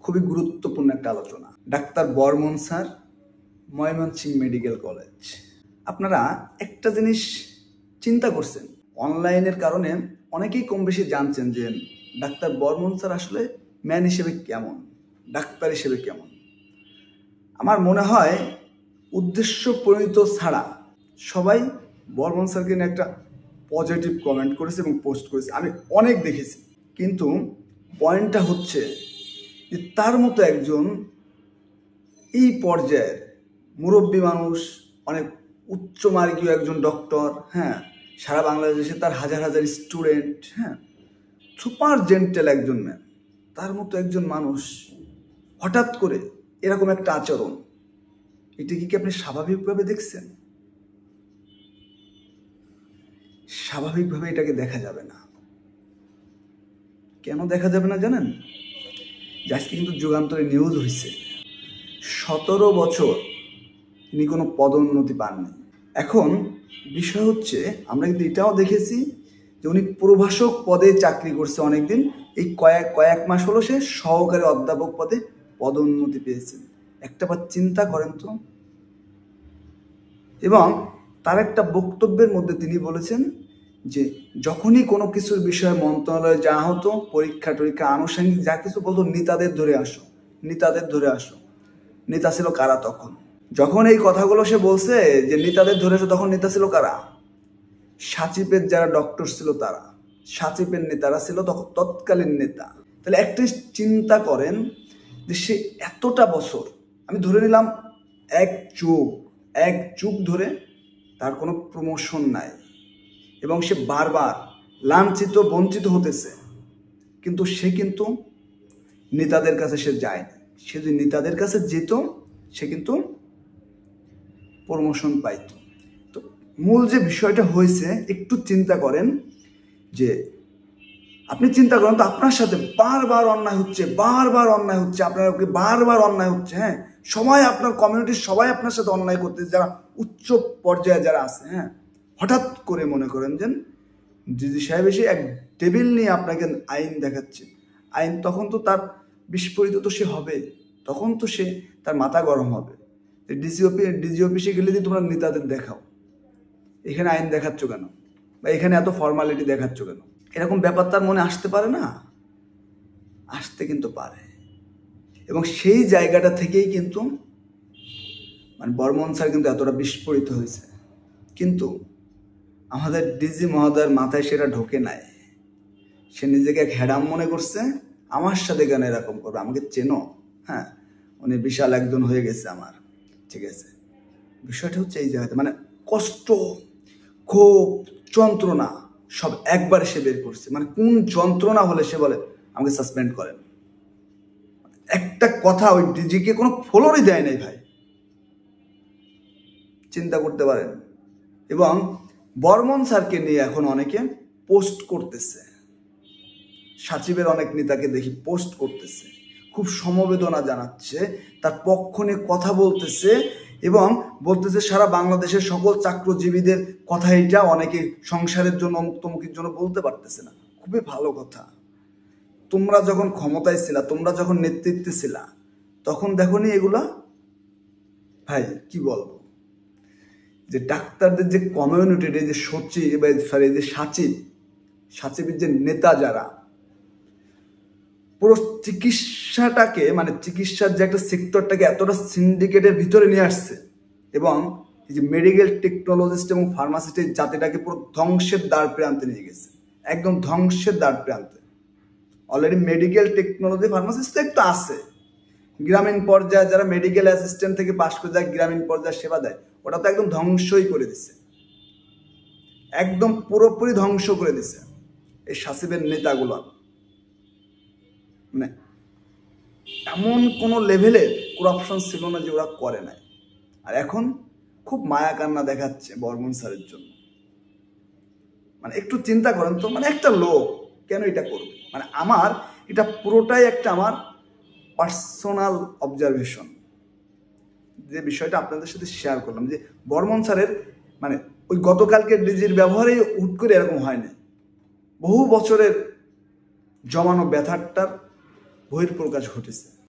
খুবই গুরুত্বপূর্ণ একটা আলোচনা। Doctor Barman sir, Mymensingh medical college. আপনারা একটা জিনিস চিন্তা করছেন, অনলাইনের কারণে অনেকেই কম বেশি জানছেন যে ডাক্তার বর্মন স্যার আসলে ম্যান হিসেবে কেমন, ডাক্তার হিসেবে কেমন। আমার মনে হয় উদ্দেশ্য প্রণীত ছাড়া সবাই বর্মন স্যারকে নিয়ে একটা পজিটিভ কমেন্ট করেছে এবং পোস্ট করেছে, আমি অনেক দেখেছি। কিন্তু পয়েন্টটা হচ্ছে যে তার মতো একজন এই পর্যায়ের মুরব্বী মানুষ, অনেক উচ্চমার্গীয় একজন ডক্টর, সারা বাংলাদেশে তার হাজার হাজার স্টুডেন্ট, সুপার জেন্টেল একজন ম্যান, তার মতো একজন মানুষ হঠাৎ করে এরকম একটা আচরণ, এটা কি আপনি স্বাভাবিকভাবে দেখছেন? স্বাভাবিকভাবে এটাকে দেখা যাবে না। কেন দেখা যাবে না জানেন? আজকে কিন্তু যুগান্তরে নিউজ হয়েছে, 17 বছর তিনি কোনো পদোন্নতি পাননি। এখন বিষয় হচ্ছে, আমরা কিন্তু এটাও দেখেছি যে উনি প্রভাষক পদে চাকরি করছে অনেকদিন, এই কয়েক মাস হলো সে সহকারী অধ্যাপক পদে পদোন্নতি পেয়েছেন। একটাবার চিন্তা করেন তো। এবং তার একটা বক্তব্যের মধ্যে তিনি বলেছেন যে যখনই কোনো কিছুর বিষয়ে মন্ত্রণালয়ে যাওয়া হতো, পরীক্ষা টরীক্ষা আনুষঙ্গিক যা কিছু বলতো, নেতাদের ধরে আসো, নেতাদের ধরে আসো। নেতা ছিল কারা তখন? যখন এই কথাগুলো সে বলছে যে নেতাদের ধরে আসো, তখন নেতা ছিল কারা? সাচিপের যারা ডক্টর ছিল তারা, সাচিপের নেতারা ছিল তখন তৎকালীন নেতা। তাহলে একটা চিন্তা করেন যে সে এতটা বছর, আমি ধরে নিলাম এক যুগ ধরে তার কোনো প্রমোশন নাই এবং সে বারবার লাঞ্ছিত বঞ্চিত হতেছে, কিন্তু সে কিন্তু নেতাদের কাছে সে যায়নি। সে যদি নেতাদের কাছে যেত, সে কিন্তু প্রমোশন পাইত। তো মূল যে বিষয়টা হয়েছে, একটু চিন্তা করেন যে আপনি চিন্তা করেন তো, আপনার সাথে বারবার অন্যায় হচ্ছে, আপনার বারবার অন্যায় হচ্ছে, সবাই আপনার কমিউনিটির সবাই আপনার সাথে অন্যায় করতেছে, যারা উচ্চ পর্যায়ে যারা আছে, হঠাৎ করে মনে করেন যে ডিজি সাহেব এসে এক টেবিল নিয়ে আপনাকে আইন দেখাচ্ছে, আইন তখন তো তার বিস্ফোরিত তো সে হবে, তখন তো সে তার মাথা গরম হবে। ডিজি অফিসে গেলে দিয়ে তোমরা নেতাদের দেখাও, এখানে আইন দেখাচ্ছ কেন, বা এখানে এত ফর্মালিটি দেখাচ্ছ কেন? এরকম ব্যাপার তার মনে আসতে পারে না? আসতে কিন্তু পারে। এবং সেই জায়গাটা থেকেই কিন্তু বর্মন স্যার কিন্তু এতটা বিস্ফোরিত হয়েছে। কিন্তু আমাদের ডিজি মহোদয়ের মাথায় সেটা ঢোকে নাই। সে নিজেকে এক হ্যাডাম মনে করছে, আমার সাথে কেন এরকম করবে, আমাকে চেনো, উনি বিশাল একজন হয়ে গেছে আমার, ঠিক আছে। বিষয়টা হচ্ছে এই জায়গাতে কষ্ট, ক্ষোভ, যন্ত্রণা সব একবারে সে বের করছে। কোন যন্ত্রণা হলে সে বলে আমাকে সাসপেন্ড করেন। একটা কথা ওই ডিজিকে কোনো ফলোরই দেয় নাই ভাই, চিন্তা করতে পারেন। এবং বর্মন স্যারকে নিয়ে এখন অনেকে পোস্ট করতেছে, সাচিবের অনেক নেতাকে দেখি পোস্ট করতেছে, খুব সমবেদনা জানাচ্ছে, তার পক্ষ নিয়ে কথা বলতেছে এবং বলতেছে সারা বাংলাদেশের সকল চাকরিজীবীদের কথা এইটা, অনেকে সংসারের জন্য অমুক্তমুখীর জন্য বলতে পারতেছে না। খুবই ভালো কথা। তোমরা যখন ক্ষমতায় ছিলা, তোমরা যখন নেতৃত্বে ছিলা, তখন দেখোনি এগুলা? ভাই কি বলবো, যে ডাক্তারদের যে কমিউনিটির যে সচিব, যে সাচিবের যে নেতা, যারা পুরো চিকিৎসাটাকে চিকিৎসার যে একটা সেক্টরটাকে এতটা সিন্ডিকেটের ভিতরে নিয়ে আসছে, এবং এই যে মেডিকেল টেকনোলজিস্ট এবং ফার্মাসিস্টের জাতিটাকে পুরো ধ্বংসের দ্বার প্রান্তে নিয়ে গেছে, একদম ধ্বংসের দ্বার প্রান্তে। অলরেডি মেডিকেল টেকনোলজি ফার্মাসিস্ট একটু আছে, গ্রামীণ পর্যায়ে যারা মেডিকেল অ্যাসিস্ট্যান্ট থেকে পাশ করে যায়, গ্রামীণ পর্যায়ে সেবা দেয়, ওটা তো একদম ধ্বংসই করে দিছে, একদম পুরোপুরি ধ্বংস করে দিছে এই সাচিবের নেতাগুলো। এমন কোনো লেভেলের করাপশন ছিল না যে ওরা করে নাই। আর এখন খুব মায়া কান্না দেখাচ্ছে বর্মন স্যারের জন্য। একটু চিন্তা করেন তো, একটা লোক কেন এটা করবে? আমার এটা পুরোটাই একটা আমার পার্সোনাল অবজারভেশন, যে বিষয়টা আপনাদের সাথে শেয়ার করলাম, যে বর্মন স্যারের ওই গতকালকের ডিজির ব্যবহারে হুট করে এরকম হয়নি, বহু বছরের জমানো ব্যথাটার বহিঃপ্রকাশ ঘটেছে।